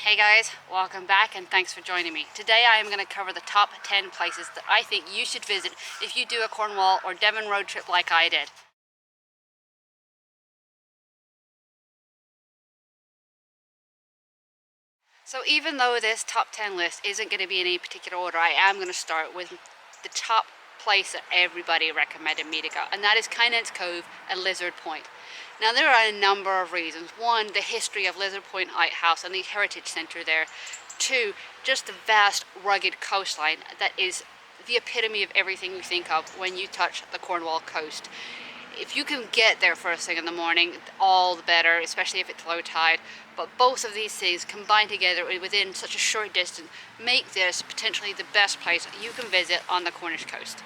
Hey guys, welcome back and thanks for joining me. Today I am going to cover the top 10 places that I think you should visit if you do a Cornwall or Devon road trip like I did. So even though this top 10 list isn't going to be in any particular order, I am going to start with the top place that everybody recommended me to go, and that is Kynance Cove and Lizard Point. Now there are a number of reasons. One, the history of Lizard Point Lighthouse and the Heritage Centre there. Two, just the vast rugged coastline that is the epitome of everything you think of when you touch the Cornwall coast. If you can get there first thing in the morning, all the better, especially if it's low tide. But both of these things combined together within such a short distance make this potentially the best place you can visit on the Cornish coast.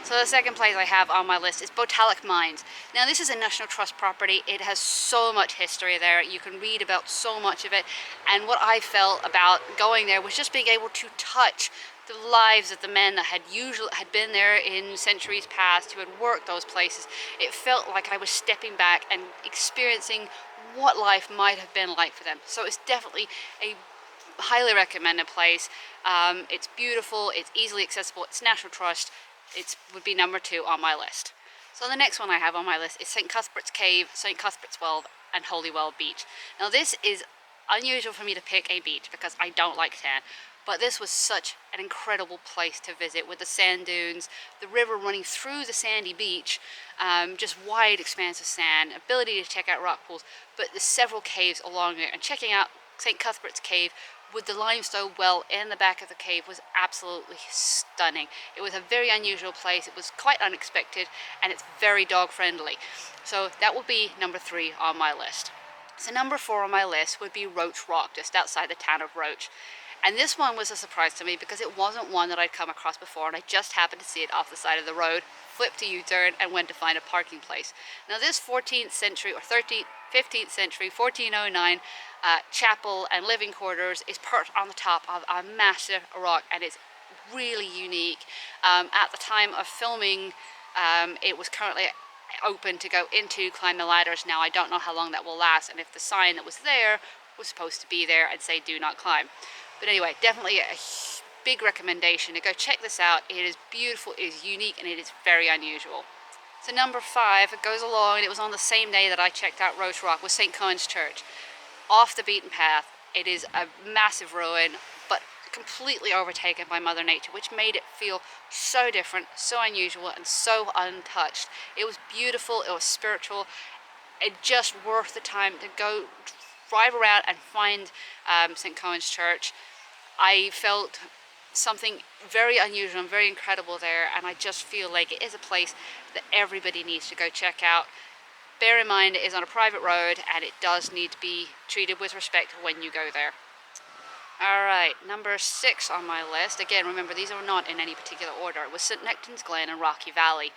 So the second place I have on my list is Bodmin Mines. Now this is a National Trust property. It has so much history there. You can read about so much of it. And what I felt about going there was just being able to touch the lives of the men that had been there in centuries past, who had worked those places. It felt like I was stepping back and experiencing what life might have been like for them. So it's definitely a highly recommended place. It's beautiful, it's easily accessible, it's National Trust. It would be number 2 on my list. So the next one I have on my list is St. Cuthbert's Cave, St. Cuthbert's Well, and Holywell Beach. Now this is unusual for me to pick a beach because I don't like sand, but this was such an incredible place to visit with the sand dunes, the river running through the sandy beach, just wide expanse of sand, ability to check out rock pools, but the several caves along there, and checking out St. Cuthbert's Cave with the limestone well in the back of the cave was absolutely stunning. It was a very unusual place, it was quite unexpected, and it's very dog friendly. So that will be number 3 on my list. So number 4 on my list would be Roach Rock, just outside the town of Roach. And this one was a surprise to me because it wasn't one that I'd come across before, and I just happened to see it off the side of the road, flipped a U-turn, and went to find a parking place. Now this 14th century or 15th century, 1409 chapel and living quarters is perched on the top of a massive rock, and it's really unique. At the time of filming, it was currently open to go into, climb the ladders. Now I don't know how long that will last, and if the sign that was there was supposed to be there and say do not climb. But anyway, definitely a big recommendation to go check this out. It is beautiful, it is unique, and it is very unusual. So number 5, it goes along, and it was on the same day that I checked out Roach Rock, was St. Cohen's Church. Off the beaten path. It is a massive ruin, but completely overtaken by Mother Nature, which made it feel so different, so unusual, and so untouched. It was beautiful, it was spiritual, it just worth the time to go drive around and find St. Cohen's Church. I felt something very unusual and very incredible there, and I just feel like it is a place that everybody needs to go check out. Bear in mind it is on a private road, and it does need to be treated with respect when you go there. Alright, number 6 on my list. Again, remember, these are not in any particular order. It was St. Nectarines Glen and Rocky Valley.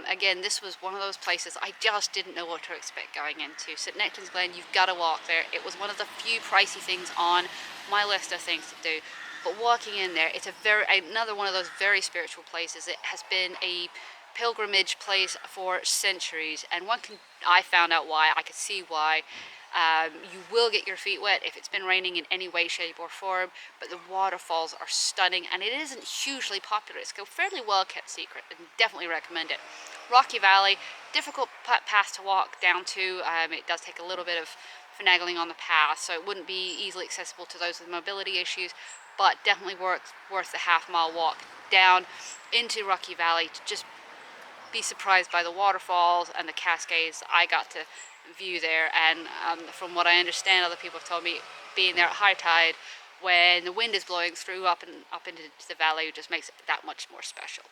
Again, this was one of those places I just didn't know what to expect going into. St. Nectarines Glen, you've got to walk there. It was one of the few pricey things on my list of things to do. But walking in there, it's another one of those very spiritual places. It has been a pilgrimage place for centuries, and I found out why, I could see why. You will get your feet wet if it's been raining in any way, shape or form, but the waterfalls are stunning, and it isn't hugely popular. It's a fairly well kept secret, and definitely recommend it. Rocky Valley, difficult path to walk down to. It does take a little bit of finagling on the path, so it wouldn't be easily accessible to those with mobility issues, but definitely worth the half-mile walk down into Rocky Valley to just be surprised by the waterfalls and the cascades I got to view there. And from what I understand, other people have told me, being there at high tide when the wind is blowing through up into the valley just makes it that much more special.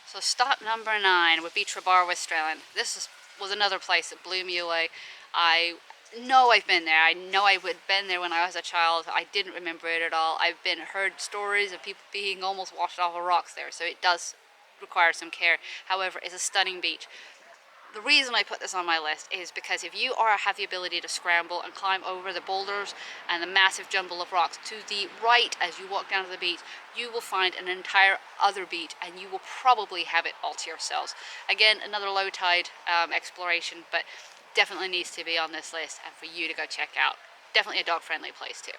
So stop number 9 would be Torbar Beach. This was another place that blew me away. I know I've been there. I know I would have been there when I was a child. I didn't remember it at all. I've heard stories of people being almost washed off of rocks there, so it does require some care. However, it's a stunning beach. The reason I put this on my list is because if you have the ability to scramble and climb over the boulders and the massive jumble of rocks to the right as you walk down to the beach, you will find an entire other beach, and you will probably have it all to yourselves. Again, another low tide exploration, but definitely needs to be on this list and for you to go check out. definitely a dog-friendly place too.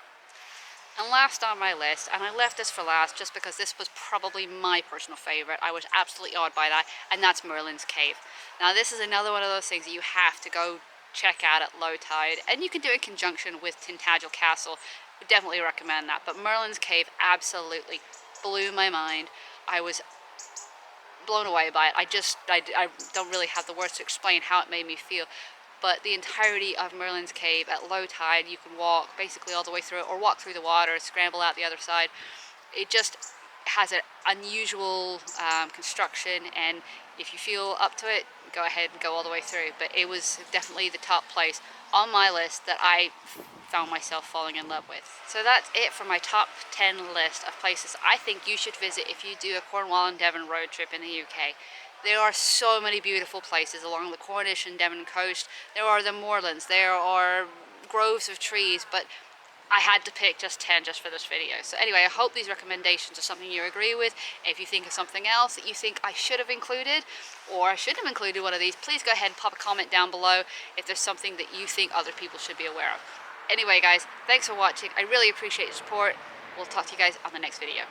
And last on my list, and I left this for last just because this was probably my personal favorite, I was absolutely awed by that, and that's Merlins Cave. Now this is another one of those things that you have to go check out at low tide, and you can do it in conjunction with Tintagel Castle. Would definitely recommend that. But Merlins Cave absolutely blew my mind. I was blown away by it. I don't really have the words to explain how it made me feel. But the entirety of Merlin's Cave at low tide, you can walk basically all the way through it, or walk through the water, scramble out the other side. It just has an unusual construction, and if you feel up to it, go ahead and go all the way through. But it was definitely the top place on my list that I found myself falling in love with. So that's it for my top 10 list of places I think you should visit if you do a Cornwall-Devon road trip in the UK. There are so many beautiful places along the Cornish and Devon coast. There are the moorlands, there are groves of trees, but I had to pick just 10 just for this video. So anyway, I hope these recommendations are something you agree with. If you think of something else that you think I should have included, or I should have included one of these, please go ahead and pop a comment down below if there's something that you think other people should be aware of. Anyway guys, thanks for watching. I really appreciate your support. We'll talk to you guys on the next video.